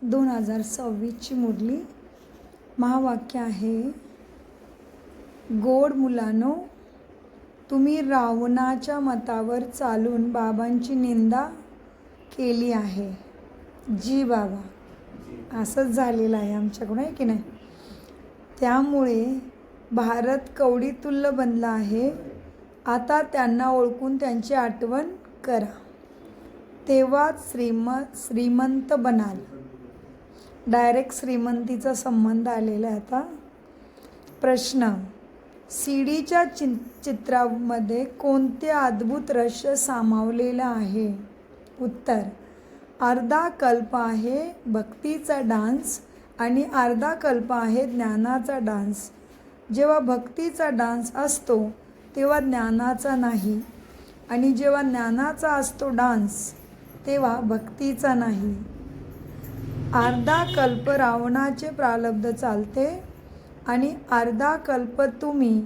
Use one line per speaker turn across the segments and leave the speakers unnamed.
2026ची मुरली. महावाक्य आहे, गोड मुलांनो, तुम्ही रावणाच्या मतावर चालून बाबांची निंदा केली आहे. जी बाबा, असंच झालेलं आहे आमच्याकडून, आहे की नाही. त्यामुळे भारत कवडीतुल्य बनला आहे. आता त्यांना ओळखून त्यांची आठवण करा, तेव्हाच श्रीमंत बनाल. डायरेक्ट श्रीमंतीचा संबंध आलेला आहे. आता प्रश्न, सीडीच्या चित्रामध्ये कोणते अद्भुत रहस्य सामावलेलं आहे? उत्तर, अर्धा कल्प आहे भक्तीचा डान्स आणि अर्धा कल्प आहे ज्ञानाचा डान्स. जेव्हा भक्तीचा डान्स असतो तेव्हा ज्ञानाचा नाही, आणि जेव्हा ज्ञानाचा असतो डान्स तेव्हा भक्तीचा नाही. अर्धा कल्प रावणाचे प्रारब्ध चालते आणि अर्धा कल्प तुम्ही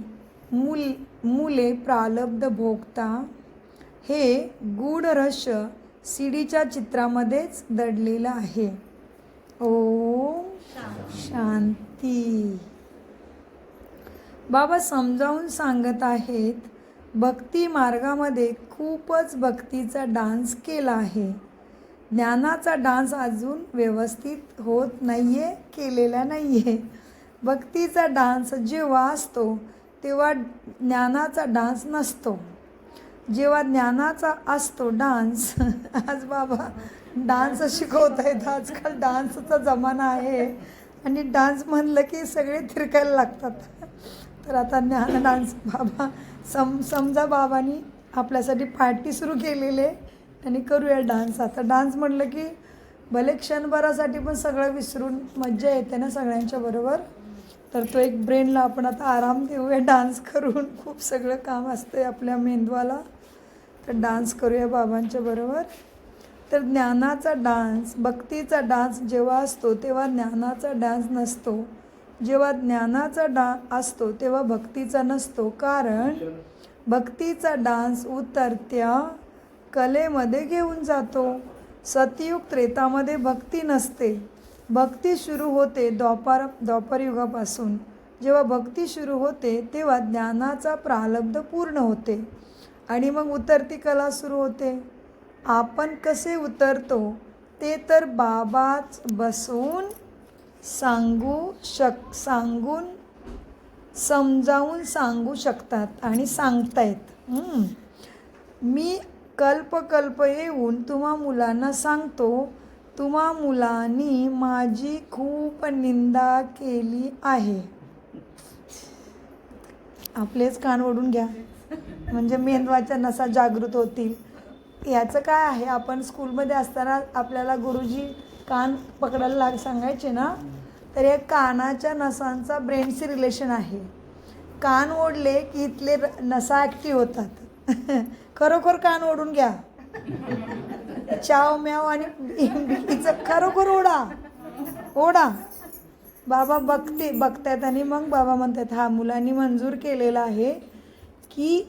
मुले प्रारब्ध भोगता. हे गूढ रहस्य सीडीच्या चित्रामध्येच दडलेलं आहे. ओम शांती. बाबा समजावून सांगत आहेत, भक्ती मार्गामध्ये खूपच भक्तीचा डान्स केला आहे. ज्ञानाचा डान्स अजून व्यवस्थित होत नाही आहे, केलेला नाही आहे. भक्तीचा डान्स जेव्हा असतो तेव्हा ज्ञानाचा डान्स नसतो. जेव्हा ज्ञानाचा असतो डान्स आज बाबा डान्स शिकवत आहेत. आजकाल डान्सचा जमाना आहे आणि डान्स म्हणलं की सगळे थिरकायला लागतात. तर आता ज्ञान डान्स बाबा समजा बाबांनी आपल्यासाठी पार्टी सुरू केलेली आहे आणि करूया डान्स. आता डान्स म्हटलं की भले क्षणभरासाठी पण सगळं विसरून मज्जा येते ना सगळ्यांच्या बरोबर. तर तो एक ब्रेनला आपण आता आराम देऊया डान्स करून. खूप सगळं काम असतं आपल्या मेंदवाला. तर डान्स करूया बाबांच्या बरोबर. तर ज्ञानाचा डान्स, भक्तीचा डान्स जेव्हा असतो तेव्हा ज्ञानाचा डान्स नसतो. जेव्हा ज्ञानाचा असतो तेव्हा भक्तीचा नसतो. कारण भक्तीचा डान्स उतरत्या कलेमध्ये घेऊन जातो. सतयुग त्रेतामध्ये भक्ती नसते. भक्ती सुरू होते द्वापर युगापासून. जेव्हा भक्ती सुरू होते तेव्हा ज्ञानाचा प्रारब्ध पूर्ण होते आणि मग उतरती कला सुरू होते. आपण कसे उतरतो ते तर बाबाच बसून सांगून समजावून सांगू शकतात आणि सांगतायत. मी कल्प येऊन तुम्हा मुलांना सांगतो, तुम्हा मुलांनी माझी खूप निंदा केली आहे. आपलेच कान ओढून घ्या म्हणजे मेंदवाच्या नसा जागृत होतील. याचं काय आहे, आपण स्कूलमध्ये असताना आपल्याला गुरुजी कान पकडायला सांगायचे ना, तर या कानाच्या नसांचा ब्रेनशी रिलेशन आहे. कान ओढले की इथले नसा ॲक्टिव्ह होतात. खरोखर कान ओढून घ्या. चाव म्याव आणि हिचं खरोखर ओढा. बाबा बघतायत आणि मग बाबा म्हणतात, हा मुलांनी मंजूर केलेला आहे की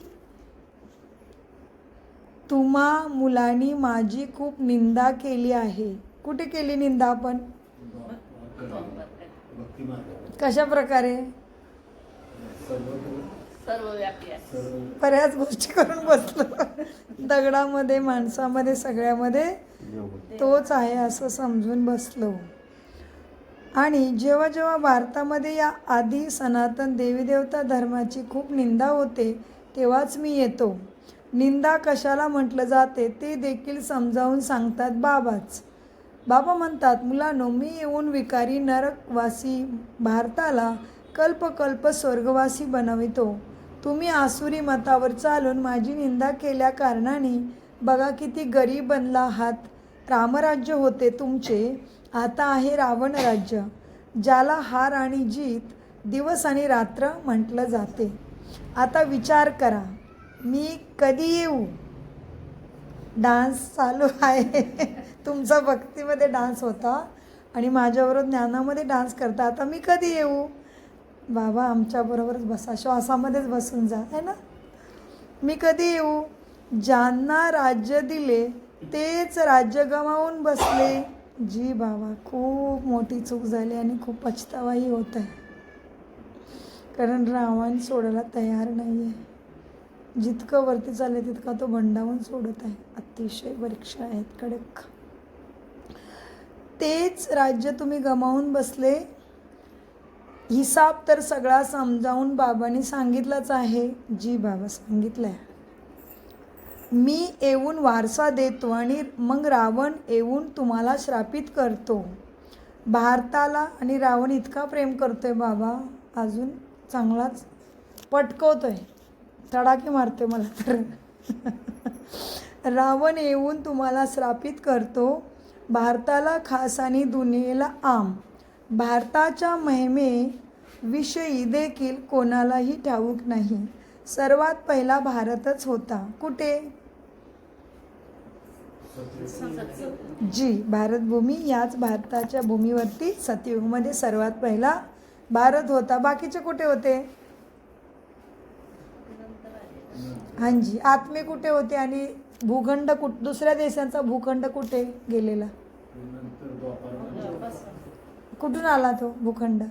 तुम्हा मुलांनी माझी खूप निंदा केली आहे. कुठे केली निंदा आपण? कशा प्रकारे? बऱ्याच गोष्टी करून बसलो. दगडामध्ये, माणसामध्ये, सगळ्यामध्ये तोच आहे असं समजून बसलो. आणि जेव्हा जेव्हा भारतामध्ये या आधी सनातन देवीदेवता धर्माची खूप निंदा होते तेव्हाच मी येतो. निंदा कशाला म्हटलं जाते ते देखील समजावून सांगतात बाबाच. बाबा म्हणतात, मुलांनो, मी येऊन विकारी नरकवासी भारताला कल्पकल्प स्वर्गवासी बनवितो. तुम्ही आसुरी मतावर चालून माझी निंदा केल्या कारणाने बघा किती गरीब बनला आहात. रामराज्य होते तुमचे, आता आहे रावण राज्य, ज्याला हार आणि जीत दिवस आणि रात्र म्हटलं जाते. आता विचार करा, मी कधी येऊ? डान्स चालू आहे. तुमचा भक्तीमध्ये डान्स होता आणि माझ्याबरोबर ज्ञानामध्ये डान्स करता. आता मी कधी येऊ? बाबा आमच्याबरोबरच बसा, श्वासामध्येच बसून जा, है ना. मी कधी येऊ? ज्यांना राज्य दिले तेच राज्य गमावून बसले. जी बाबा, खूप मोठी चूक झाली आणि खूप पछतावाही होत आहे. कारण रावण सोडायला तयार नाही आहे. जितकं वरती चाललं तितका तो भंडावून सोडत आहे. अतिशय परीक्षा आहेत कडक. तेच राज्य तुम्ही गमावून बसले. हिसाब तर सगळा समजावून बाबांनी सांगितलंच आहे. जी बाबा, सांगितलंय. मी येऊन वारसा देतो आणि मग रावण येऊन तुम्हाला श्रापित करतो. भारताला आणि रावण इतका प्रेम करतोय बाबा, अजून चांगलाच पटकवतोय, तडाखे मारतोय मला तर. रावण येऊन तुम्हाला श्रापित करतो. भारताला खास आणि दुनियेला आम. भारताच्या महिमेविषयी देखील कोणालाही ठाऊक नाही. सर्वात पहिला भारतच होता. कुठे? जी, भारतभूमी, याच भारताच्या भूमीवरती सतयुगमध्ये सर्वात पहिला भारत होता. बाकीचे कुठे होते? हांजी, आत्मे कुठे होते आणि भूखंड दुसऱ्या देशांचा भूखंड कुठे गेलेला? कुठून आला तो भूखंड?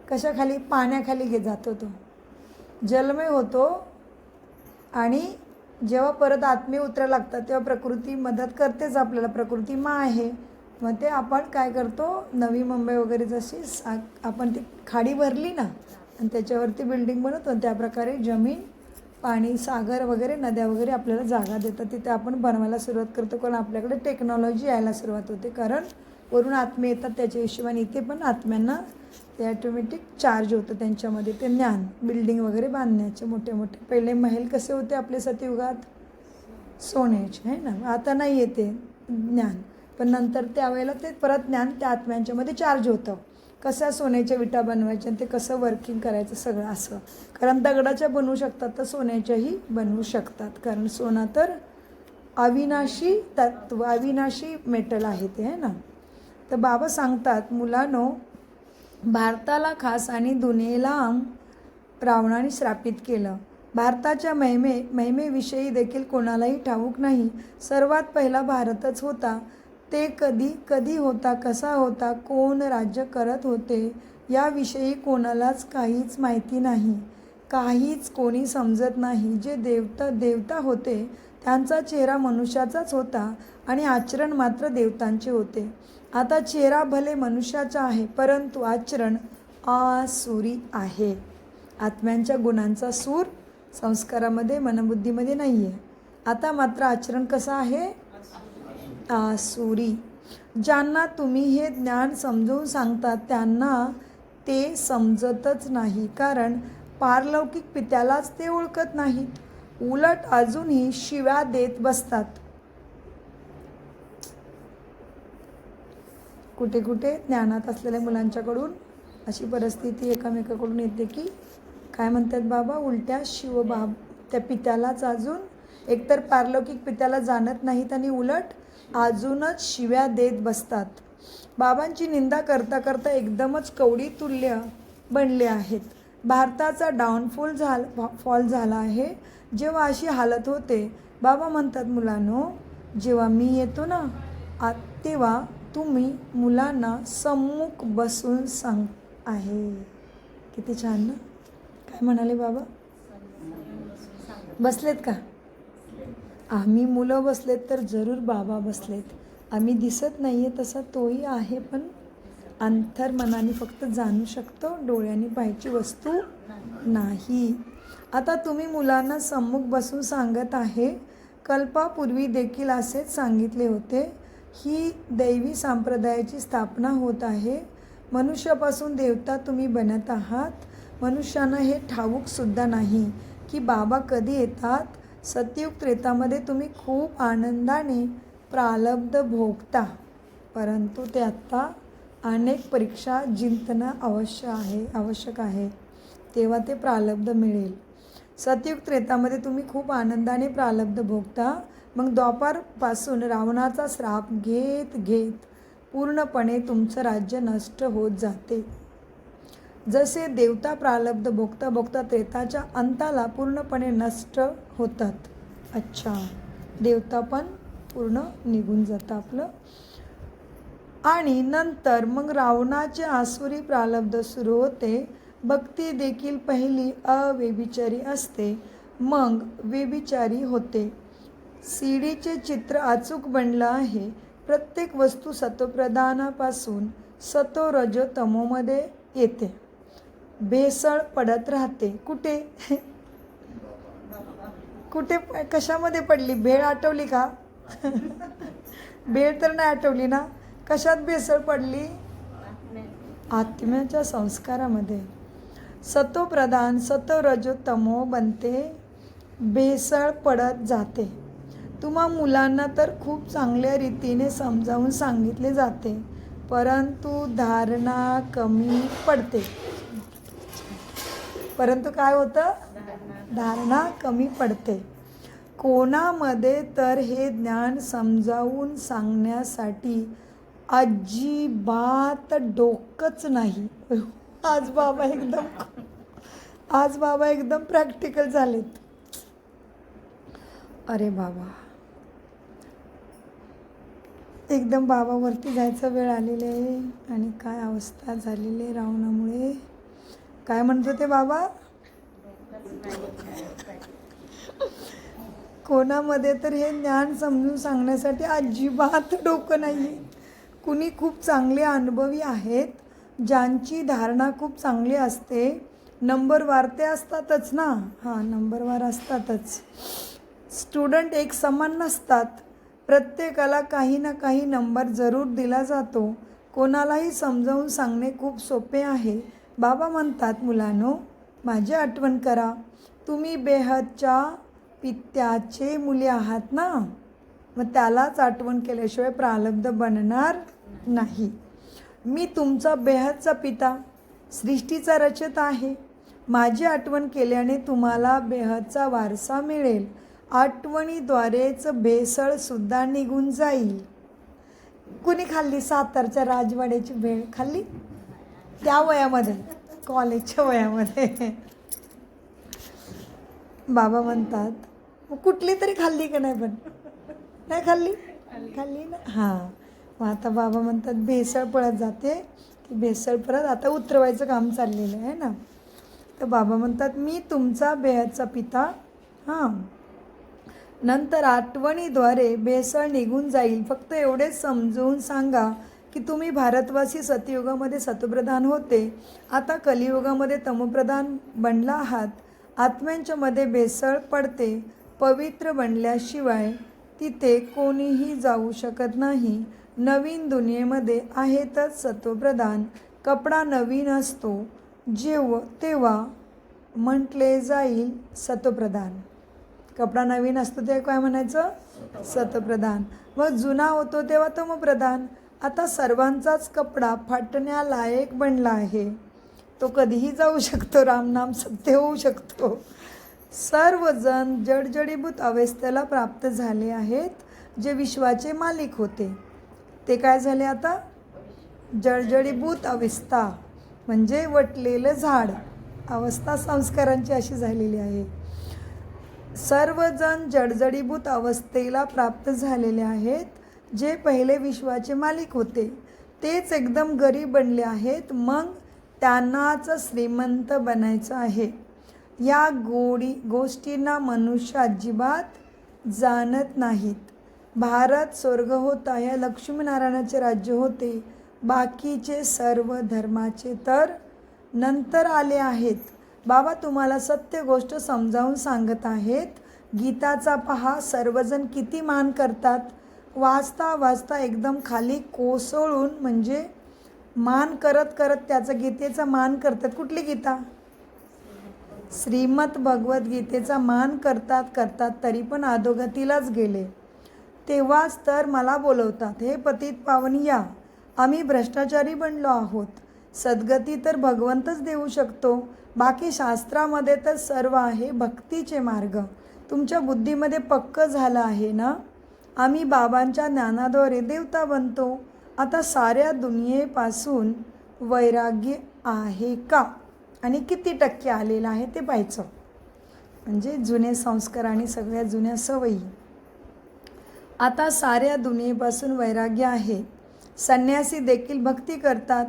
कशाखाली? पाण्याखाली जातो तो, जलमय होतो. आणि जेव्हा परत आत्मे उतरायला लागतात तेव्हा प्रकृती मदत करतेच आपल्याला. प्रकृती मा आहे. मग ते आपण काय करतो, नवी मुंबई वगैरे जशी आपण ती खाडी भरली ना आणि त्याच्यावरती बिल्डिंग बनवतो, त्याप्रकारे जमीन, पाणी, सागर वगैरे, नद्या वगैरे आपल्याला जागा देतात. तिथे आपण बनवायला सुरुवात करतो. कारण आपल्याकडे टेक्नॉलॉजी यायला सुरुवात होते. कारण वरून आत्मे येतात त्याच्या हिशोबाने इथे पण आत्म्यांना ते ॲटोमॅटिक चार्ज होतं त्यांच्यामध्ये. ते ज्ञान, बिल्डिंग वगैरे बांधण्याचे मोठे मोठे. पहिले महल कसे होते आपले सतयुगात? सोन्याचे, आहे ना. आता नाही येते ज्ञान, पण नंतर त्यावेळेला ते परत ज्ञान त्या आत्म्यांच्यामध्ये चार्ज होतं. कसं सोन्याच्या विटा बनवायच्या आणि ते कसं वर्किंग करायचं सगळं असं. कारण दगडाच्या बनवू शकतात तर सोन्याच्याही बनवू शकतात. कारण सोनं तर अविनाशी तत्व, अविनाशी मेटल आहे ते, आहे ना. तर बाबा सांगतात, मुलांनो, भारताला खास आणि दुनियेला रावणाने श्रापित केलं. भारताच्या महिमेविषयी देखील कोणालाही ठाऊक नाही. सर्वात पहिला भारतच होता. ते कधी होता, कसा होता, कोण राज्य करत होते याविषयी कोणालाच काहीच माहिती नाही. काहीच कोणी समजत नाही. जे देवता होते त्यांचा चेहरा मनुष्याचाच होता आणि आचरण मात्र देवतांचे होते. आता चेहरा भले मनुष्याचा आहे, परंतु आचरण आसुरी आहे. आत्म्यांच्या गुणांचा सूर संस्कारामध्ये, मनबुद्धीमध्ये नाही आहे. आता मात्र आचरण कसं आहे? आसुरी. ज्यांना तुम्ही हे ज्ञान समजून सांगतात त्यांना ते समजतच नाही. कारण पारलौकिक पित्यालाच ते ओळखत नाहीत. उलट अजूनही शिव्या देत बसतात. कुठे कुठे ज्ञानात असलेल्या मुलांच्याकडून अशी परिस्थिती एकामेकाकडून येते की काय म्हणतात बाबा, उलट्या शिवबाब त्या पित्यालाच अजून एकतर पारलौकिक पित्याला जाणत नाहीत आणि उलट अजूनच शिव्या देत बसतात. बाबांची निंदा करता करता एकदमच कवडी तुल्य बनले आहेत. भारताचा फॉल झाला आहे. जेव्हा अशी हालत होते, बाबा म्हणतात, मुलांनो, जेव्हा मी येतो ना तेव्हा तुम्ही मुलांना सम्मुख बसून सांग आहे. किती छान ना. काय म्हणाले बाबा? बसलेत का? आम्ही मुलं बसलेत तर जरूर बाबा बसलेत. आम्ही दिसत नाही आहे तसा तोही आहे, पण अंतर्मनाने फक्त जाणू शकतो, डोळ्यांनी पाहायची वस्तू नाही. आता तुम्ही मुलांना सम्मुख बसून सांगत आहे. कल्पापूर्वी देखील असेच सांगितले होते. ही दैवी संप्रदायाची स्थापना होत आहे. मनुष्यापासून देवता तुम्ही बनत आहात. मनुष्यांना हे ठाऊकसुद्धा नाही की बाबा कधी येतात. सतयुग त्रेतामध्ये तुम्ही खूप आनंदाने प्रारब्ध भोगता, परंतु ते आत्ता अनेक परीक्षा जिंकणं आवश्यक आहे, तेव्हा ते प्रारब्ध मिळेल. सतयुग त्रेतामध्ये तुम्ही खूप आनंदाने प्रारब्ध भोगता. मग द्वापारपासून रावणाचा श्राप घेत पूर्णपणे तुमचं राज्य नष्ट होत जाते. जसे देवता प्रारब्ध भोगता भोगता त्रेताच्या अंताला पूर्णपणे नष्ट होतात. अच्छा, देवता पण पूर्ण निघून जातं आपलं. आणि नंतर मग रावणाचे आसुरी प्रारब्ध सुरू होते. भक्ती देखील पहिली अव्यभिचारी असते, मग व्यभिचारी होते. सीडीचे चित्र अचूक बनलं आहे. प्रत्येक वस्तू सत्वप्रधानापासून सतो रजो तमोमध्ये येते. भेसळ पडत राहते. कुठे कुठे कशामध्ये पडली? भेळ आठवली का? भेळ तर नाही आठवली ना. कशात भेसळ पडली? आत्म्याच्या संस्कारामध्ये. सतोप्रधान सतो रजो तमो बनते, भेसळ पडत जाते. तुम्हा मुलांना तर खूप चांगल्या रीतीने समजावून सांगितले जाते, परंतु धारणा कमी पडते. परंतु काय होतं? धारणा कमी पडते. कोणामध्ये तर हे ज्ञान समजावून सांगण्यासाठी अजिबात डोकंच नाही. आज बाबा एकदम प्रॅक्टिकल झालेत. अरे बाबा, एकदम बाबावरती जायचा वेळ आलेला आहे. आणि काय अवस्था झालेली आहे रावणामुळे. काय म्हणतो ते बाबा? कोणामध्ये तर हे ज्ञान समजून सांगण्यासाठी अजिबात डोकं नाही. कुणी खूप चांगले अनुभवी आहेत, ज्यांची धारणा खूप चांगली असते. नंबरवार ते असतातच ना. हां, नंबरवार असतातच. स्टुडंट एक समान नसतात. प्रत्येकाला काही ना काही नंबर जरूर दिला जातो. कोणालाही समजावून सांगणे खूप सोपे आहे. बाबा म्हणतात, मुलांनो, माझी आठवण करा. तुम्ही बेहदच्या पित्याचे मुले आहात ना. मग त्यालाच आठवण केल्याशिवाय प्रारब्ध बनणार नाही. मी तुमचा बेहदचा पिता, सृष्टीचा रचत आहे. माझी आठवण केल्याने तुम्हाला बेहदचा वारसा मिळेल. आठवणीद्वारेच भेसळसुद्धा निघून जाईल. कुणी खाल्ली सातारच्या राजवाड्याची भेळ? खाल्ली त्या वयामध्ये, कॉलेजच्या वयामध्ये. बाबा म्हणतात, मग कुठली तरी खाल्ली का नाही? पण नाही खाल्ली ना. हां, मग आता बाबा म्हणतात भेसळ पडत जाते, की भेसळ परत आता उतरवायचं काम चाललेलं आहे ना. तर बाबा म्हणतात, मी तुमचा बेहदचा पिता. हां, नंतर आठवणीद्वारे भेसळ निघून जाईल. फक्त एवढेच समजून सांगा की तुम्ही भारतवासी सतयुगामध्ये सतप्रधान होते, आता कलियुगामध्ये तमप्रधान बनला आहात. आत्म्यांच्या मध्ये भेसळ पडते. पवित्र बनल्याशिवाय तिथे कोणीही जाऊ शकत नाही. नवीन दुनियेमध्ये आहेतच सत्वप्रधान. कपडा नवीन असतो तेव्हा म्हटले जाईल सत्वप्रधान. कपडा नवीन असतो तेव्हा काय म्हणायचं? सत्वप्रधान. मग जुना होतो तेव्हा तमप्रधान. आता सर्वांचाच कपडा फाटण्यालायक बनला आहे. तो कधीही जाऊ शकतो. रामनाम सत्य होऊ शकतो. सर्वजण जडजडीभूत अवस्थेला प्राप्त झाले आहेत. जे विश्वाचे मालिक होते ते काय झाले आता? जडजडीभूत अवस्था म्हणजे वटलेलं झाड. अवस्था संस्कारांची अशी झालेली आहे. सर्वजण जडजडीभूत अवस्थेला प्राप्त झालेले आहेत. जे पहिले विश्वाचे मालिक होते तेच एकदम गरीब बनले आहेत. मग त्यांनाच श्रीमंत बनायचं आहे. या गोष्टींना मनुष्य अजिबात जाणत नाहीत. भारत स्वर्ग होता, या लक्ष्मीनारायणाचे राज्य होते. बाकीचे सर्व धर्माचे तर नंतर आले आहेत. बाबा तुम्हाला सत्य गोष्ट समजावून सांगत आहेत. गीताचा पहा, सर्वजण किती मान करतात. वाचता वाचता एकदम खाली कोसळून म्हणजे मान करत करत त्याचा गीतेचा मान करतात. कुठली गीता? श्रीमद भगवद्गीतेचा मान करतात तरी पण अधोगतीलाच गेले. तेव्हाच तर मला बोलवतात, हे पतित पावन या, आम्ही भ्रष्टाचारी बनलो आहोत. सद्गती तर भगवंतच देऊ शकतो. बाकी शास्त्रामध्ये तर सर्व आहे भक्तीचे मार्ग. तुमच्या बुद्धीमध्ये पक्क झालं आहे ना. आम्ही बाबांच्या ज्ञानाद्वारे देवता बनतो. आता साऱ्या दुनियेपासून वैराग्य आहे का आणि किती टक्के आलेलं आहे ते पाहायचं. म्हणजे जुने संस्कार आणि सगळ्या जुन्या सवयी. आता साऱ्या दुनियेपासून वैराग्य आहे. संन्यासी देखील भक्ती करतात,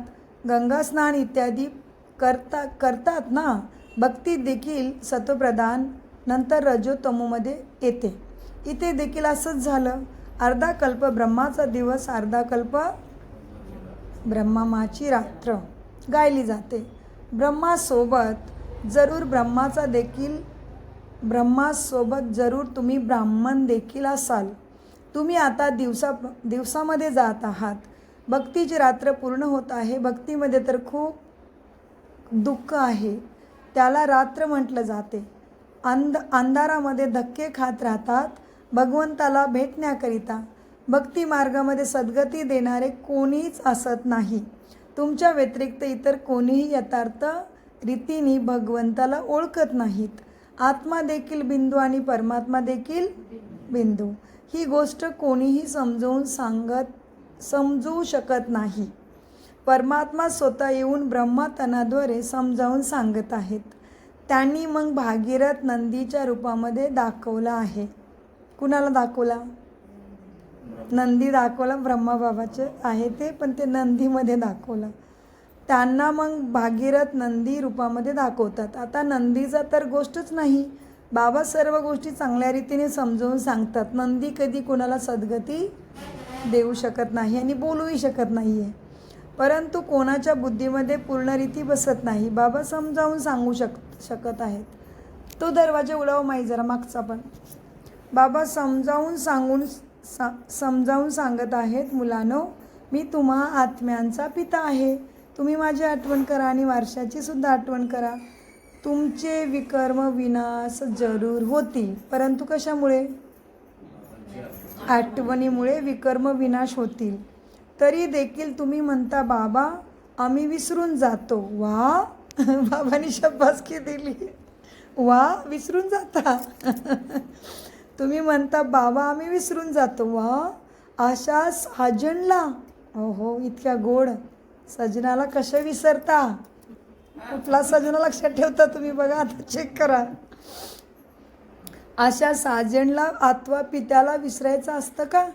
गंगा स्नान इत्यादी करतात ना. भक्ती देखील सत्वप्रधान नंतर रजोतमोमध्ये येते. इथे देखील असंच झालं. अर्धा कल्प ब्रह्माचा दिवस, अर्धा कल्प ब्रह्माची रात्र गायली जाते. ब्रह्मासोबत जरूर तुम्ही ब्राह्मण देखील असाल. तुम्ही आता दिवसामध्ये जात आहात. भक्तीची रात्र पूर्ण होत आहे. भक्तीमध्ये तर खूप दुःख आहे, त्याला रात्र म्हटलं जाते. अंधारामध्ये धक्के खात राहतात भगवंताला भेटण्याकरिता. भक्ती मार्गामध्ये सद्गती देणारे कोणीच असत नाही. तुमच्या व्यतिरिक्त इतर कोणीही यथार्थ रीतीने भगवंताला ओळखत नाहीत. आत्मा देखील बिंदू आणि परमात्मा देखील बिंदू, ही गोष्ट कोणीही समजू शकत नाही. परमात्मा स्वतः येऊन ब्रह्मतनाद्वारे समजावून सांगत आहेत. त्यांनी मग भागीरथ नंदीच्या रूपामध्ये दाखवला आहे. कुणाला दाखवला? नंदी दाखवला. ब्रह्माबाबाचे आहे ते, पण ते नंदीमध्ये दाखवलं. त्यांना मग भागीरथ नंदी रूपामध्ये दाखवतात. आता नंदीचा तर गोष्टच नाही. बाबा सर्व गोष्टी चांगल्या रीतीने समजावून सांगतात. नंदी कधी कोणाला सद्गती देऊ शकत नाही आणि बोलूही शकत नाही आहे. परंतु कोणाच्या बुद्धीमध्ये पूर्णरीती बसत नाही. बाबा समजावून सांगू शकत आहेत. तो दरवाजा उडव माई जरा मागचा पण. बाबा समजावून सांगत आहेत, मुलांनो, मी तुम्हा आत्म्यांचा पिता आहे. तुम्ही माझी आठवण करा आणि वारशाची सुद्धा आठवण करा. तुमचे विकर्म विनाश जरूर होतील. परंतु कशामुळे? आठवणीमुळे विकर्म विनाश होतील. तरी देखील तुम्ही म्हणता, बाबा आम्ही विसरून जातो. वा, बाबांनी शाबासकी दिली. वा, विसरून जाता. तुम्ही म्हणता, बाबा आम्ही विसरून जातो. वा, अशा सजनला, हो इतक्या गोड सजनाला कशा विसरता? कुठला सजना लक्षात ठेवता तुम्ही? बघा आता चेक करा. अशा साजनला अथवा पित्याला विसरायचं असतं का?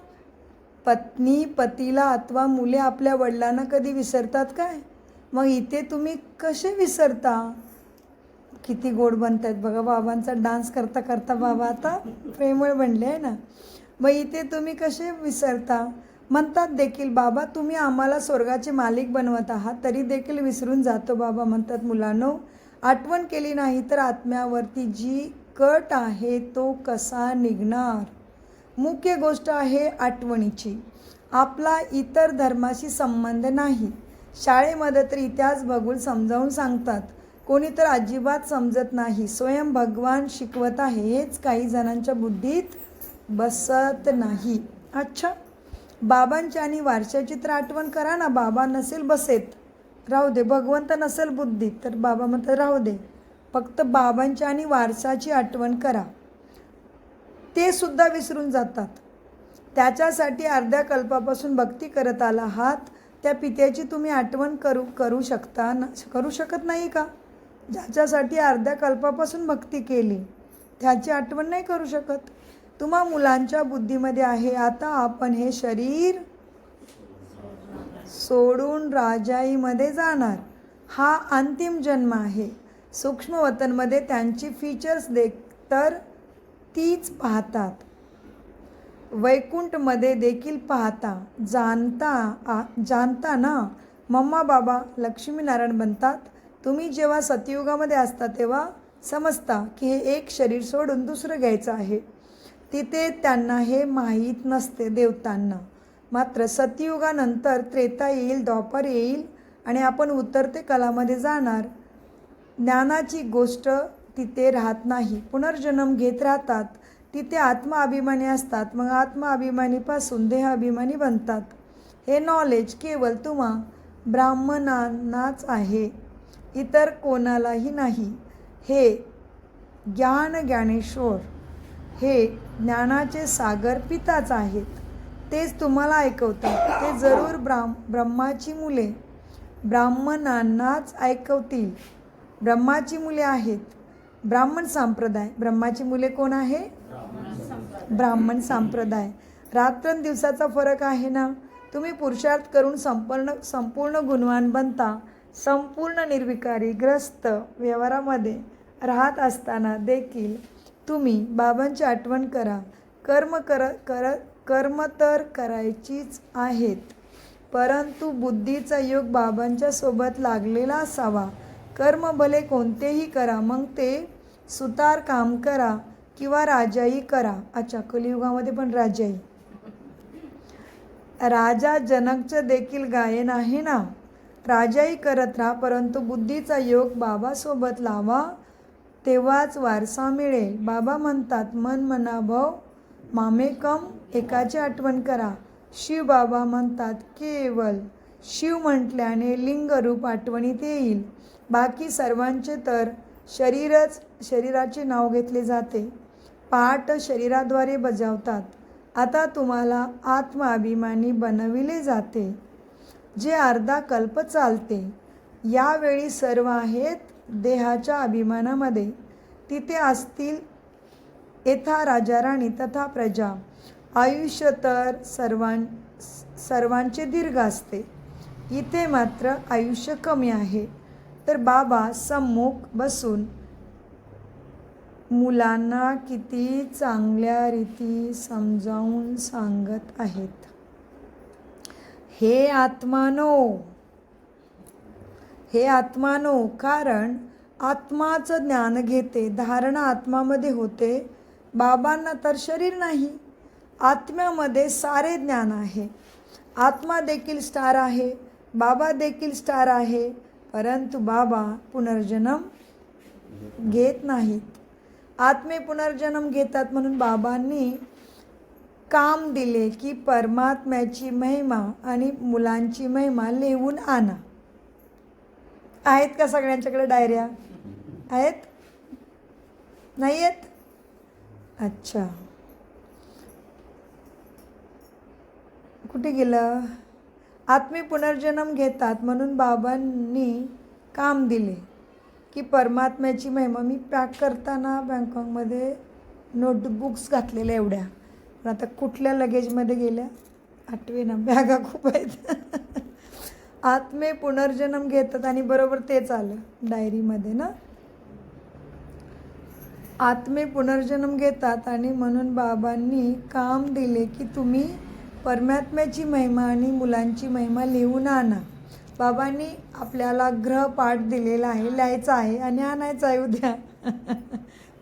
पत्नी पतीला अथवा मुले आपल्या वडिलांना कधी विसरतात काय? मग इथे तुम्ही कसे विसरता? किती गोड बनत आहेत बघा. बाबांचा डान्स करता करता बाबा आता प्रेमळ बनले आहे ना. मग इथे तुम्ही कसे विसरता? म्हणतात देखील, बाबा तुम्ही आम्हाला स्वर्गाचे मालिक बनवत आहात, तरी देखील विसरून जातो. बाबा म्हणतात, मुलांनो, आठवण केली नाही तर आत्म्यावरती जी कट आहे तो कसा निघणार? मुख्य गोष्ट आहे आठवणीची. आपला इतर धर्माशी संबंध नाही. शाळेमध्ये तर इतिहास भूगोल समजावून सांगतात, कोणी तर अजिबात समजत नाही. स्वयं भगवान शिकवत आहे, हेच काही जणांच्या बुद्धीत बसत नाही. अच्छा, बाबांची आणि वारशाची तर आठवण करा ना. बाबा नसेल बसेत, राहू दे. भगवंत नसेल बुद्धीत तर बाबा म्हणतात राहू दे. फक्त बाबांची आणि वारसाची आठवण करा. ते सुद्धा विसरून जातात. त्याच्यासाठी अर्ध्या कल्पापासून भक्ती करत आला आहात. त्या पित्याची तुम्ही आठवण करू शकत नाही का? ज्याच्यासाठी अर्ध्या कल्पापासून भक्ती केली त्याची आठवण नाही करू शकत. तुम्हा मुलांच्या बुद्धीमध्ये आहे, आता आपण हे शरीर सोडून राजाईमध्ये जाणार. हा अंतिम जन्म आहे. सूक्ष्मवतनमध्ये त्यांची फीचर्स तर तीच पाहतात. वैकुंठमध्ये देखील पाहता. जाणता ना, मम्मा बाबा लक्ष्मीनारायण बनतात. तुम्ही जेव्हा सतयुगामध्ये असता तेव्हा समजता की हे एक शरीर सोडून दुसरं घ्यायचं आहे. तिथे त्यांना हे माहीत नसते देवतांना. मात्र सतयुगानंतर त्रेता येईल, द्वापर येईल आणि आपण उतरते कलामध्ये जाणार. ज्ञानाची गोष्ट तिथे राहत नाही. पुनर्जन्म घेत राहतात. तिथे आत्माभिमानी असतात. मग आत्माभिमानीपासून देहाभिमानी बनतात. हे नॉलेज केवळ तुम्हा ब्राह्मणांनाच आहे, इतर कोणालाही नाही. हे ज्ञानेश्वर, हे ज्ञानाचे सागर पिताच आहेत. तेच तुम्हाला ऐकवतात. ते जरूर ब्रह्माची मुले ब्राह्मणांनाच ऐकवतील. ब्रह्माची मुले आहेत. ब्राह्मण संप्रदाय. ब्रह्माची मुले कोण आहे? ब्राह्मण संप्रदाय. रात्रंदिवसाचा फरक आहे ना. तुम्ही पुरुषार्थ करून संपूर्ण गुणवान बनता. संपूर्ण निर्विकारी ग्रस्त व्यवहारामध्ये राहत असताना देखील तुम्ही बाबांची आठवण करा. कर्म तर करायचीच आहेत, परंतु बुद्धीचा योग बाबांच्या सोबत लागलेला असावा. कर्म भले कोणतेही करा, मग ते सुतार काम करा किंवा राजाई करा. अच्छा, कलियुगामध्ये पण राजाई. राजा जनकचं देखील गायन आहे ना. राजाई करत राहा, परंतु बुद्धीचा योग बाबासोबत लावा, तेव्हाच वारसा मिळेल. बाबा म्हणतात, मन मनाभव मामेकम, एकाची आठवण करा. शिव बाबा म्हणतात, केवळ शिव म्हटल्याने लिंगरूप आठवणीत येईल. बाकी सर्वांचे तर शरीराचे नाव घेतले जाते. पाठ शरीराद्वारे बजावतात. आता तुम्हाला आत्माभिमानी बनविले जाते, जे अर्धा कल्प चालते. यावेळी सर्व आहेत देहाच्या अभिमानामध्ये. तिथे असतील यथा राजा राणी तथा प्रजा. आयुष्य तर सर्वांचे दीर्घ असते. इथे मात्र आयुष्य कमी आहे. तर बाबा सम्मुख बसून मुलांना किती चांगल्या रीती समजावून सांगत आहेत. हे आत्मानो, कारण आत्माचं ज्ञान घेते. धारणा आत्मामध्ये होते. बाबांना तर शरीर नाही. आत्म्यामध्ये सारे ज्ञान आहे. आत्मा देखील स्टार आहे, बाबा देखील स्टार आहे, परंतु बाबा पुनर्जन्म घेत नाहीत. आत्मे पुनर्जन्म घेतात. म्हणून बाबांनी काम दिले की परमात्म्याची महिमा आणि मुलांची महिमा लिहून आणा. आहेत का सगळ्यांच्याकडे डायऱ्या? आहेत? नाही आहेत? अच्छा, कुठे गेलं? आत्मे पुनर्जन्म घेतात म्हणून बाबांनी काम दिले की परमात्म्याची महिमा. मी पॅक करताना बँकॉकमध्ये नोटबुक्स घातलेल्या एवढ्या, पण आता कुठल्या लगेजमध्ये गेल्या आठवे ना, बॅगा खूप आहेत. आत्मे पुनर्जन्म घेतात आणि बरोबर तेच आलं डायरीमध्ये ना. आत्मे पुनर्जन्म घेतात आणि म्हणून बाबांनी काम दिले की तुम्ही परमात्म्याची महिमा आणि मुलांची महिमा लिहून आणा. बाबांनी आपल्याला ग्रहपाठ दिलेला आहे, लिहायचं आहे आणि आणायचं आहे उद्या.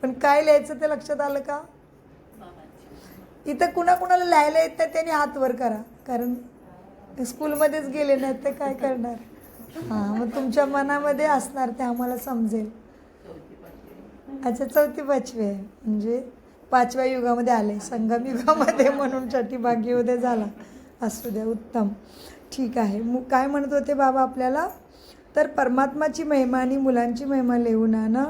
पण काय लिहायचं ते लक्षात आलं का? इथं कुणाकुणाला लिहायला येत नाही त्यांनी हात वर करा, कारण स्कूलमध्येच गेले नाहीत ते काय करणार. हां, मग तुमच्या मनामध्ये असणार ते आम्हाला समजेल. अच्छा, 4थी 5वी आहे, म्हणजे 5व्या युगामध्ये आले, संगम युगामध्ये, म्हणून छठी भाग्योदय झाला. असू द्या, उत्तम, ठीक आहे. काय म्हणत होते बाबा आपल्याला? तर परमात्माची महिमा आणि मुलांची महिमा लिहून आणा.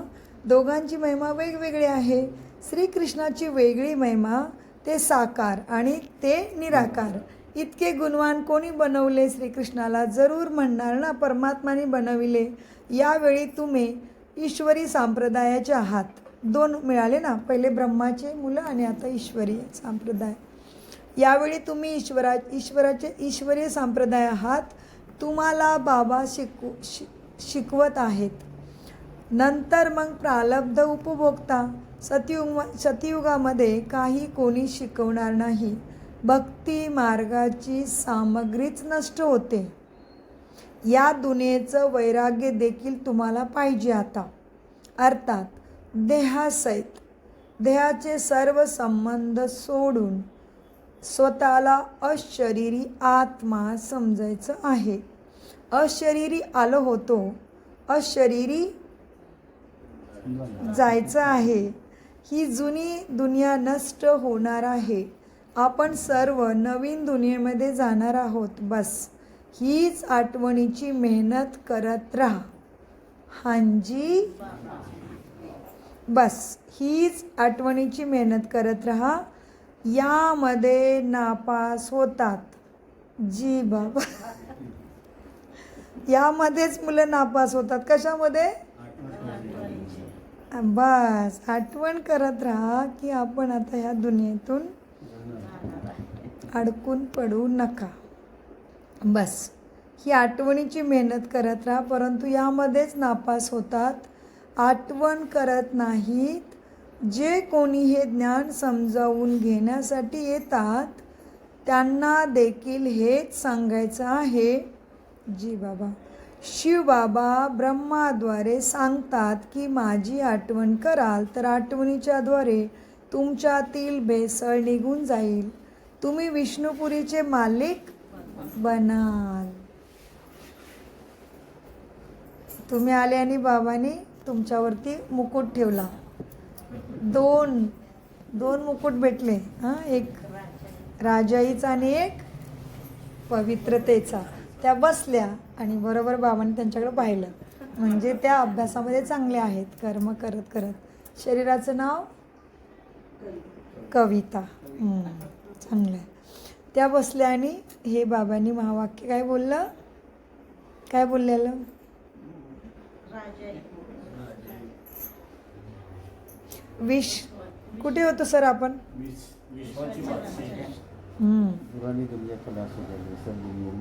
दोघांची महिमा वेगवेगळी आहे. श्रीकृष्णाची वेगळी महिमा, ते साकार आणि ते निराकार. इतके गुणवान कोणी बनवले श्रीकृष्णाला? जरूर म्हणणार ना, परमात्माने बनविले. यावेळी तुम्ही ईश्वरी संप्रदायाचे आहात. 2 मिळाले ना, पहिले ब्रह्माचे मुलं आणि आता ईश्वरी संप्रदाय. यावेळी तुम्ही ईश्वरीय संप्रदाय आहात. तुम्हाला बाबा शिकवत आहेत. नंतर मग प्रारब्ध उपभोगता. सतयुगामध्ये काही कोणी शिकवणार नाही. भक्ती मार्गाची सामग्रीच नष्ट होते. या दुनियेचं वैराग्य देखील तुम्हाला पाहिजे आता. अर्थात देहासहित देहाचे सर्व संबंध सोडून स्वतःला अशरीरी आत्मा समजायचं आहे. अशरीरी आलो होतो, अशरीरी जायचं आहे. ही जुनी दुनिया नष्ट होणार आहे. आपण सर्व नवीन दुनियेमध्ये जाणार आहोत. बस हीच आठवणीची मेहनत करत राहा. हांजी, बस हीच आठवणीची मेहनत करत राहा. यामध्ये नापास होतात. जी बाबा, यामध्येच मुलं नापास होतात. कशामध्ये? बस आठवण करत राहा की आपण आता ह्या दुनियेतून अडकून पडू नका. बस ही आठवणीची मेहनत करत राहा, परंतु यामध्येच नापास होतात. आठवण करत नाहीत. जे कोणी हे ज्ञान समजावून घेण्यासाठी येतात त्यांना देखील हेच सांगायचं आहे. जी बाबा. शिवबाबा ब्रह्माद्वारे सांगतात की माझी आठवण कराल तर आठवणीच्याद्वारे तुमच्यातील भेसळ निघून जाईल. तुम्ही विष्णुपुरीचे मालिक बनाल. तुम्ही आले आणि बाबांनी तुमच्यावरती मुकुट ठेवला. दोन मुकुट भेटले. एक राजाईचा आणि एक पवित्रतेचा. त्या बसल्या आणि बरोबर बाबांनी त्यांच्याकडे पाहिलं. म्हणजे त्या अभ्यासामध्ये चांगल्या आहेत. कर्म करत करत. शरीराचं नाव कविता. चांगलं आहे. त्या बसल्या आणि हे बाबांनी महावाक्य काय बोललं, काय बोललेलं, विष कुठे होतो सर आपण?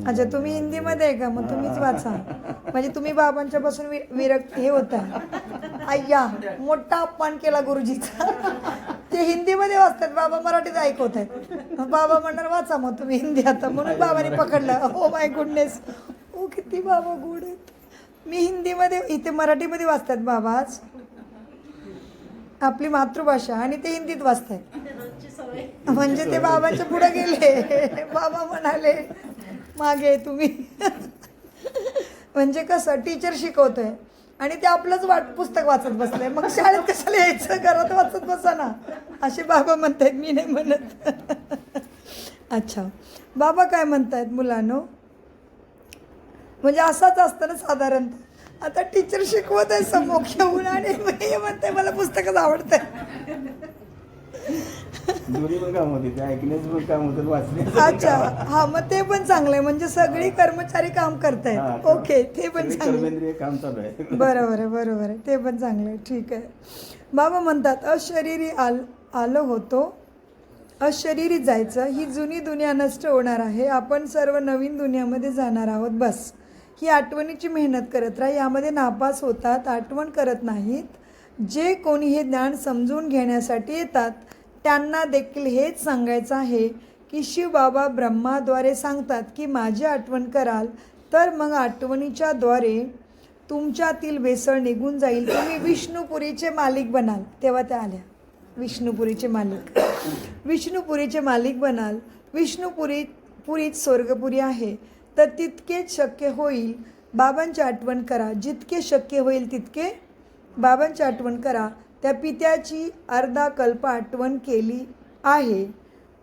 अच्छा, तुम्ही हिंदीमध्ये आहे का? मग तुम्हीच वाचा. म्हणजे तुम्ही बाबांच्या पासून विरक्त हे होता. अय्या मोठा अपमान केला गुरुजीचा. ते हिंदीमध्ये वाचतात, बाबा मराठीत ऐकवत आहेत. बाबा म्हणणार वाचा मग तुम्ही हिंदी आता. म्हणून बाबांनी पकडलं. Oh my goodness. ओ किती बाबा गुड आहेत. मी हिंदीमध्ये, इथे मराठीमध्ये वाचतात बाबा आज. आपली मातृभाषा आणि ते हिंदीत वाचतात. म्हणजे ते बाबांच्या पुढे गेले. बाबा म्हणाले मागे तुम्ही. म्हणजे कसं टीचर शिकवतोय आणि ते आपलंच पुस्तक वाचत बसलंय. मग शाळेत कशाला यायचं, घरात वाचत बसा ना, असे बाबा म्हणतायत. मी नाही म्हणत. अच्छा, बाबा काय म्हणतायत मुलांनो, म्हणजे असाच असतं ना साधारणतः. आता टीचर शिकवत आहे समोर घेऊन आणि हे म्हणते मला पुस्तकच आवडतंय. अच्छा, हा मग ते पण चांगलंय. म्हणजे सगळी कर्मचारी काम करतायत. ओके, ते पण चांगलं काम चालू आहे. बरोबर आहे, बरोबर आहे. ते पण चांगलं आहे. ठीक आहे. बाबा म्हणतात अशरीरी आलो होतो, अशरीरी जायचं. ही जुनी दुनिया नष्ट होणार आहे. आपण सर्व नवीन दुनियामध्ये जाणार आहोत. बस ही आठवणीची मेहनत करत राहा. यामध्ये नापास होतात. आठवण करत नाहीत. जे कोणी हे ज्ञान समजून घेण्यासाठी येतात त्यांना देखील हेच सांगायचं आहे की शिवबाबा ब्रह्माद्वारे सांगतात की माझी आठवण कराल तर मग आठवणीच्याद्वारे तुमच्यातील भेसळ निघून जाईल. तुम्ही विष्णुपुरीचे मालिक बनाल. तेव्हा त्या आल्या विष्णुपुरीचे मालिक. विष्णुपुरीचे मालिक बनाल. पुरीत स्वर्गपुरी आहे. तर तितकेच शक्य होईल बाबांची आठवण करा. जितके शक्य होईल तितके बाबांची आठवण करा. त्या पित्याची अर्धा कल्प आठवण केली आहे.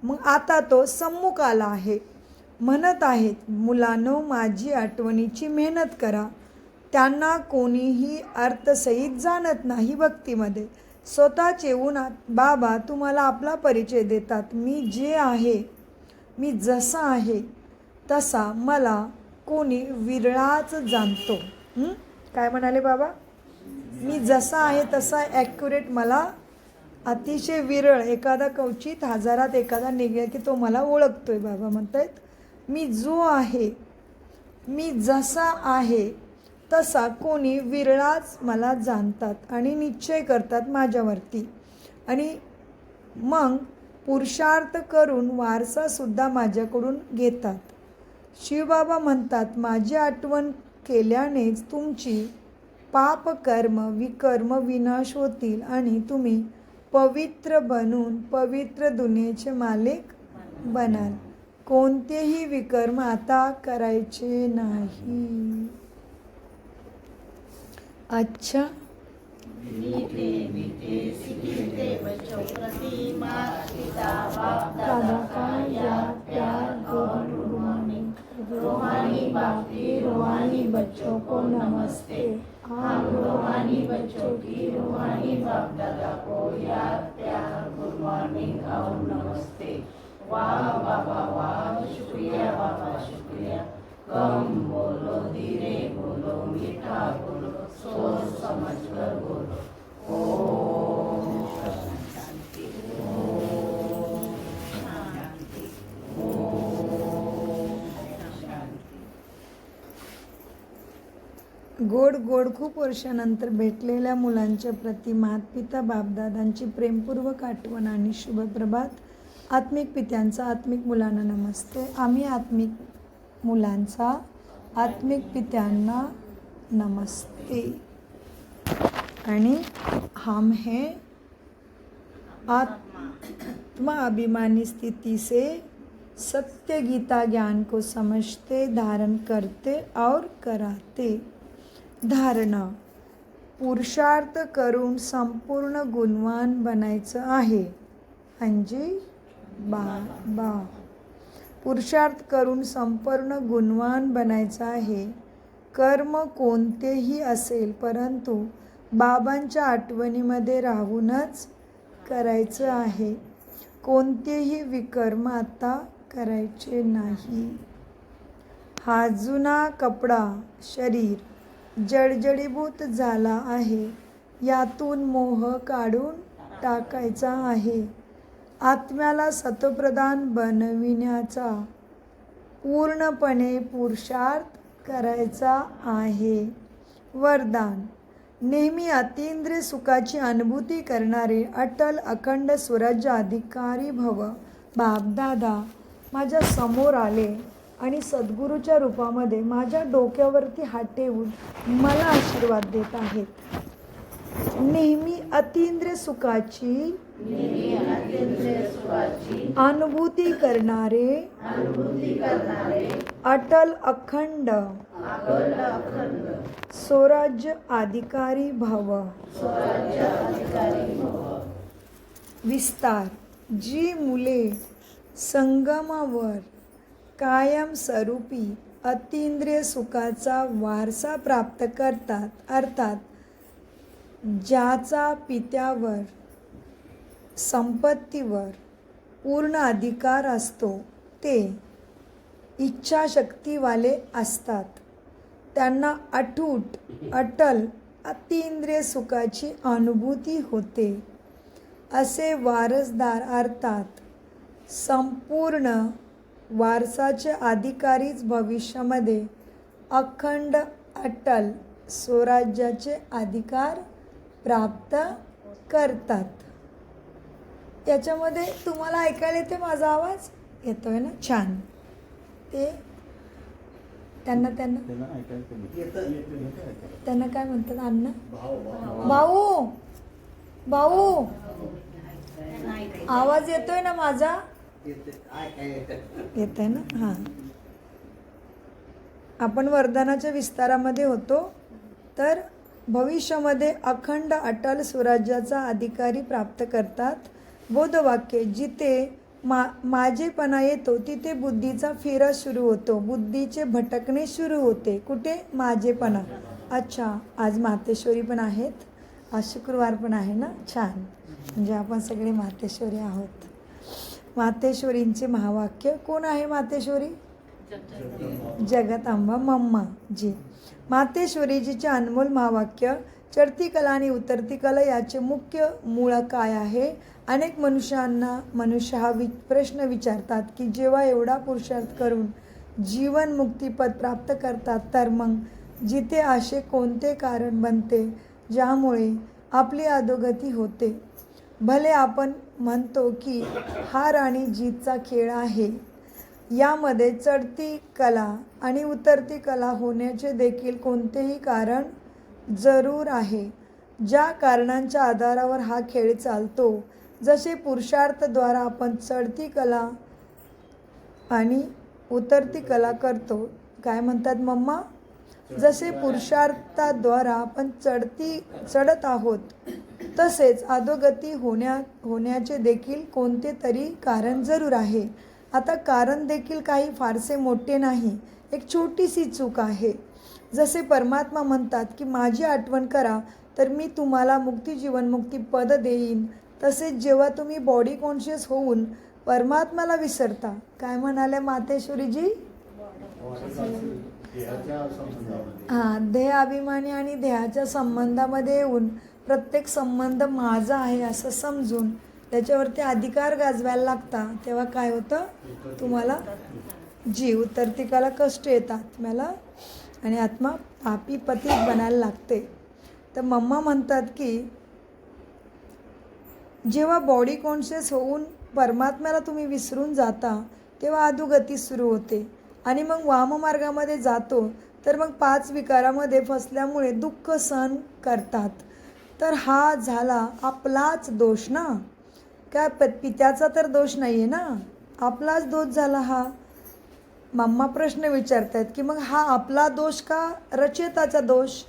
मग आता तो सम्मुख आला आहे. म्हणत आहेत मुलांनो माझी आठवणीची मेहनत करा. त्यांना कोणीही अर्थसहित जाणत नाही भक्तीमध्ये. स्वतःच येऊन बाबा तुम्हाला आपला परिचय देतात. मी जे आहे, मी जसा आहे तसा मला कोणी विरळाच जाणतो. काय म्हणाले बाबा? मी जसा आहे तसा ॲक्युरेट मला अतिशय विरळ, एखादा क्वचित हजारात एखादा निघेल की तो मला ओळखतोय. बाबा म्हणतायत मी जो आहे, मी जसा आहे तसा कोणी विरळाच मला जाणतात आणि निश्चय करतात माझ्यावरती. आणि मग पुरुषार्थ करून वारसासुद्धा माझ्याकडून घेतात. शिवबाबा म्हणतात माझी आठवण केल्यानेच तुमची पाप कर्म विकर्म विनाश होतील आणि तुम्ही पवित्र बनून पवित्र दुनियेचे मालिक बनाल. कोणतेही विकर्म आता करायचे नाही. अच्छा,
रूहानी बाकी रूहानी बच्चों को नमस्ते. हम रूहानी बच्चों की रूहानी बाप दादा को याद प्यार गुड मॉर्निंग और नमस्ते. वाह बाबा वाह, शुक्रिया बाबा शुक्रिया. कम बोलो, धीरे बोलो, मीठा बोलो, सोच समझ कर बोलो. ओम शांति. ओम शांति. ओम शांति.
गोड गोड खूप वर्षानंतर भेटलेल्या मुलांच्या प्रति मातपिता बापदादांची प्रेमपूर्वक आठवण आणि शुभप्रभात. आत्मिक पित्यांचा आत्मिक मुलांना नमस्ते. आम्ही आत्मिक मुलांचा आत्मिक पित्यांना नमस्ते. आणि हम है आत्मा अभिमानी स्थिति से सत्य गीता ज्ञान को समझते, धारण करते और कराते. धारणा: पुरुषार्थ करून संपूर्ण गुणवान बनायचं आहे. अंजी बा पुरुषार्थ करून संपूर्ण गुणवान बनायचं आहे. कर्म कोणतेही असेल, परंतु बाबांच्या आठवणीमध्ये राहूनच करायचं आहे. कोणतेही विकर्म आता करायचे नाही. हा जुना कपडा शरीर जडजडीभूत झाला आहे, यातून मोह काढून टाकायचा आहे. आत्म्याला सत्वप्रधान बनविण्याचा पूर्णपणे पुरुषार्थ करायचा आहे. वरदान: नेहमी अतींद्रिय सुखाची अनुभूती करणारे अटल अखंड स्वराज्य अधिकारी भव. बापदादा माझ्या समोर आले आणि सद्गुरूच्या रूपामध्ये माझ्या डोक्यावरती हात ठेवून मला आशीर्वाद देत आहेत. नेहमी अतींद्रिय सुखाची अनुभूती करणारे अटल अखंड स्वराज्य अधिकारी भव. विस्तार: जी मुले संगमावर कायमस्वरूपी अतींद्रिय सुखाचा वारसा प्राप्त करतात, अर्थात ज्याचा पित्यावर संपत्तीवर पूर्ण अधिकार असतो, ते इच्छाशक्तीवाले असतात. त्यांना अटल अतींद्रिय सुखाची अनुभूती होते. असे वारसदार अर्थात संपूर्ण वारसाचे अधिकारीच भविष्यामध्ये अखंड अटल स्वराज्याचे अधिकार प्राप्त करतात. याच्यामध्ये तुम्हाला ऐकायला येते माझा आवाज? येतोय ना? छान. ते त्यांना काय म्हणतात? अण्णा, भाऊ भाऊ आवाज येतोय ना माझा? येतोय ना? हां. आपण वरदानाच्या विस्तारामध्ये होतो. तर भविष्यामध्ये अखंड अटल स्वराज्याचा अधिकारी प्राप्त करतात. बोधवाक्य: जिथे माझेपणा येतो तिथे बुद्धीचा फेरा सुरू होतो, बुद्धीचे भटकणे सुरू होते. कुठे? माझेपणा. अच्छा, आज मातेश्वरी पण आहेत, आज शुक्रवार पण आहे ना? छान. म्हणजे आपण सगळे मातेश्वरी आहोत. मातेश्वरींचे महावाक्य. कोण आहे मातेश्वरी? जगदंबा मम्मा जी. मातेश्वरीजीचे अनमोल महावाक्य. चढती कला आणि उतरती कला याचे मुख्य मूळ काय आहे? अनेक मनुष्य हा प्रश्न विचारतात की जेव्हा एवढा पुरुषार्थ करून जीवन मुक्तीपद प्राप्त करतात, तर मग जिथे असे कोणते कारण बनते ज्यामुळे आपली अधोगती होते? भले आपण म्हणतो की हार आणि जीतचा खेळ आहे, यामध्ये चढती कला आणि उतरती कला होण्याचे देखील कोणतेही कारण जरूर आहे. ज्या कारणांच्या आधारावर हा खेळ चालतो, जसे पुरुषार्थद्वारा आपण चढती कला आणि उतरती कला करतो. काय म्हणतात मम्मा? जसे पुरुषार्थाद्वारा आपण चढत आहोत, तसेच अधोगती होण्याचे देखील कोणते तरी कारण जरूर आहे. आता कारण देखील काही फारसे मोठे नाही, एक छोटीशी चूक आहे. जसे परमात्मा म्हणतात की माझी आठवण करा तर मी तुम्हाला जीवनमुक्ती पद देईन, तसेच जेव्हा तुम्ही बॉडी कॉन्शियस होऊन परमात्म्याला विसरता. काय म्हणाले मातेश्वरीजी? हां, देह अभिमानी आणि देहाच्या संबंधामध्ये येऊन प्रत्येक संबंध माझा आहे असं समजून त्याच्यावरती अधिकार गाजवायला लागता, तेव्हा काय होतं? तुम्हाला जी उतरती कला कष्ट येतात मला. आणि आत्मा पापी पतित बनायला लागते. तर मम्मा म्हणतात की जेव्हा बॉडी कॉन्शियस होऊन परमात्म्याला तुम्ही विसरून जाता तेव्हा अधोगती सुरू होते आणि मग वाममार्गामध्ये जातो तर मग 5 विकारामध्ये फसल्यामुळे दुःख सहन करतात. तर हा झाला आपलाच दोष ना, काय पित्याचा तर दोष नाही आहे ना, आपलाच दोष झाला हा. मम्मा प्रश्न विचारतायत की मग हा आपला दोष का रचयिताचा दोष?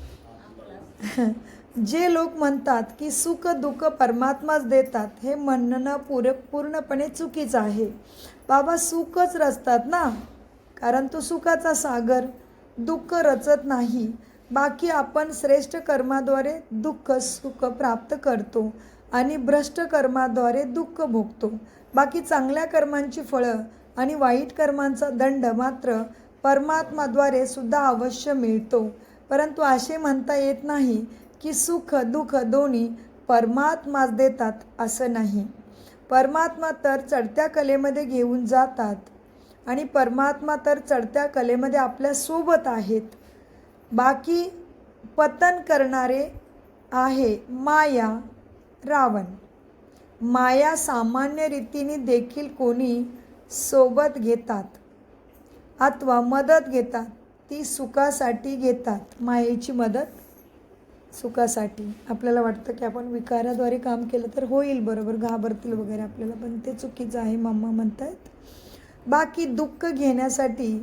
जे लोक म्हणतात की सुख दुःख परमात्माच देतात हे म्हणणं पूर्णपणे चुकीचं आहे. बाबा सुखच रचतात ना, कारण तो सुखाचा सागर, दुःख रचत नाही. बाकी आपण श्रेष्ठ कर्माद्वारे दुःख सुख प्राप्त करतो आणि भ्रष्ट कर्माद्वारे दुःख भोगतो. बाकी चांगल्या कर्मांची फळं आणि वाईट कर्मांचा दंड मात्र परमात्माद्वारे सुद्धा अवश्य मिळतो. परंतु असे म्हणता येत नाही की सुख दुःख दोन्ही परमात्माच देतात असं नाही. परमात्मा तर चढत्या कलेमध्ये घेऊन जातात आणि परमात्मा तर चढत्या कलेमध्ये आपल्यासोबत आहेत. बाकी पतन करणारे आहे माया, रावण. माया सामान्य रीतीने देखील कोणी सोबत घेतात अथवा मदत घेतात, ती सुखासाठी घेतात. मायेची मदत सुखासाठी. आपल्याला वाटतं की आपण विकाराद्वारे काम केलं तर होईल बरोबर, घाबरतील वगैरे आपल्याला, पण ते चुकीचं आहे मम्मा म्हणतात. बाकी दुःख घेण्यासाठी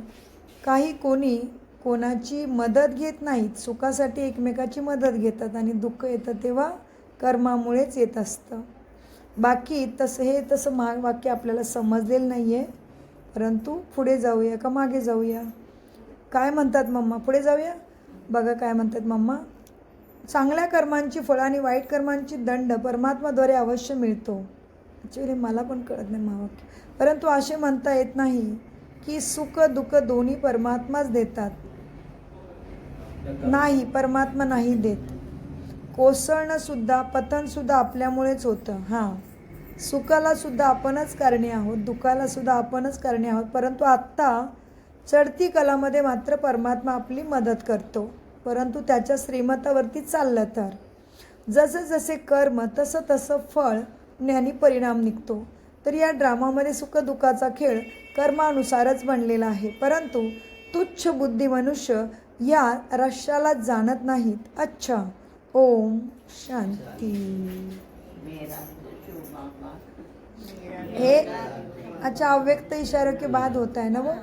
काही कोणी कोणाची मदत घेत नाहीत, सुखासाठी एकमेकाची मदत घेतात आणि दुःख येतं तेव्हा कर्मामुळेच येत असतं. बाकी तसं वाक्य आपल्याला समजलेलं नाही आहे. परंतु पुढे जाऊया का मागे जाऊया? काय म्हणतात मम्मा? पुढे जाऊया. बघा काय म्हणतात मम्मा. चांगल्या कर्मांची फळं आणि वाईट कर्मांची दंड परमात्माद्वारे अवश्य मिळतो. ॲक्च्युली मला पण कळत नाही महावाक्य. परंतु असे म्हणता येत नाही की सुख दुःख दोन्ही परमात्माच देतात. नाही, परमात्मा नाही देत. कोसळणंसुद्धा पतनसुद्धा आपल्यामुळेच होतं. हां, सुखालासुद्धा आपणच कारणे आहोत, दुःखालासुद्धा आपणच कारणे आहोत. परंतु आत्ता चढती कलामध्ये मात्र परमात्मा आपली मदत करतो. परंतु त्याच्या श्रीमतावरती चाललं तर जसे जसे कर्म तसं तसं फळ ज्ञानी परिणाम निघतो. तर या ड्रामामध्ये सुख दुःखाचा खेळ कर्मानुसारच बनलेला आहे. परंतु तुच्छ बुद्धी मनुष्य या रहस्याला जाणत नाहीत. अच्छा, ओम शांती. हे अच्छा अव्यक्त इशारे के बाद होता है ना वो.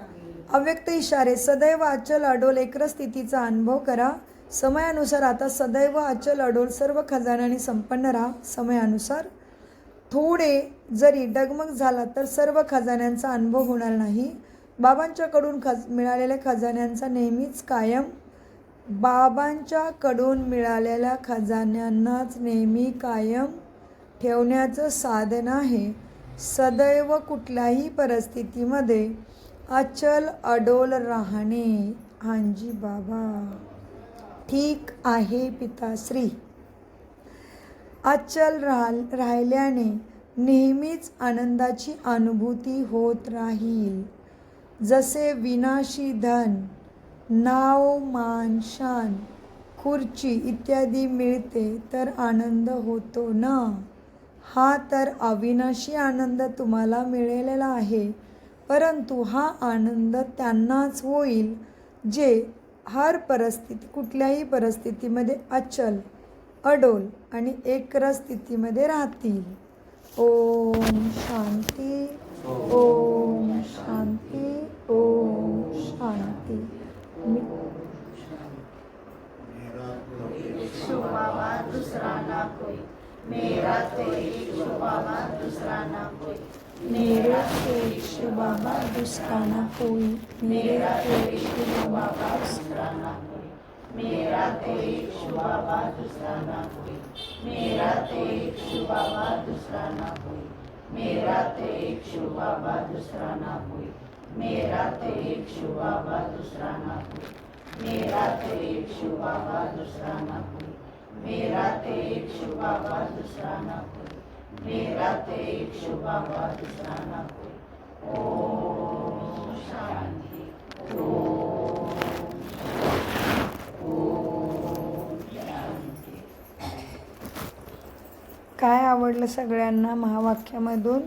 अव्यक्त इशारे सदैव अचल अडोल एकरस स्थितीचा अनुभव करा. समयानुसार आता सदैव अचल अडोल सर्व खजान्याने संपन्न राहा. समयानुसार थोडे जरी डगमग झाला तर सर्व खजान्यांचा अनुभव होणार नाही. बाबांच्याकडून मिळालेल्या खजान्यांचा नेहमीच कायम बाबांच्याकडून मिळालेल्या खजान्यांनाच नेहमी कायम ठेवण्याचं साधन आहे. सदैव कुठल्याही परिस्थितीमध्ये अचल अडोल राहणे. हांजी बाबा, ठीक आहे पिताश्री. अचल राहिल्याने नेहमीच आनंदाची अनुभूती होत राहील. जसे विनाशी धन, नाव, मान, शान, खुर्ची इत्यादी मिळते तर आनंद होतो ना. हा तर अविनाशी आनंद तुम्हाला मिळालेला आहे. परंतु हा आनंद त्यांनाच होईल जे हर परिस्थिती कुठल्याही परिस्थितीमध्ये अचल अडोल आणि एकरस स्थितीमध्ये राहतील. ओम शांती, ओम शांती, ओम शांती.
बाबा दूसरा ना कोई, मेरा तो एक बाबा दूसरा ना कोई,
मेरा तो ईश बाबा दूसरा ना कोई,
मेरा तो एक बाबा दूसरा ना कोई, मेरा तो एक बाबा दूसरा ना कोई, मेरा तो एक बाबा दूसरा ना कोई, मेरा तो एक बाबा दूसरा ना कोई, मेरा तो एक बाबा दूसरा ना कोई, मेरा तो एक बाबा दूसरा ना कोई, मेरा तो एक बाबा दूसरा ना कोई, मेरा तो एक बाबा दूसरा ना कोई. ओम शांती. ओम
काय आवडलं सगळ्यांना महावाक्यामधून?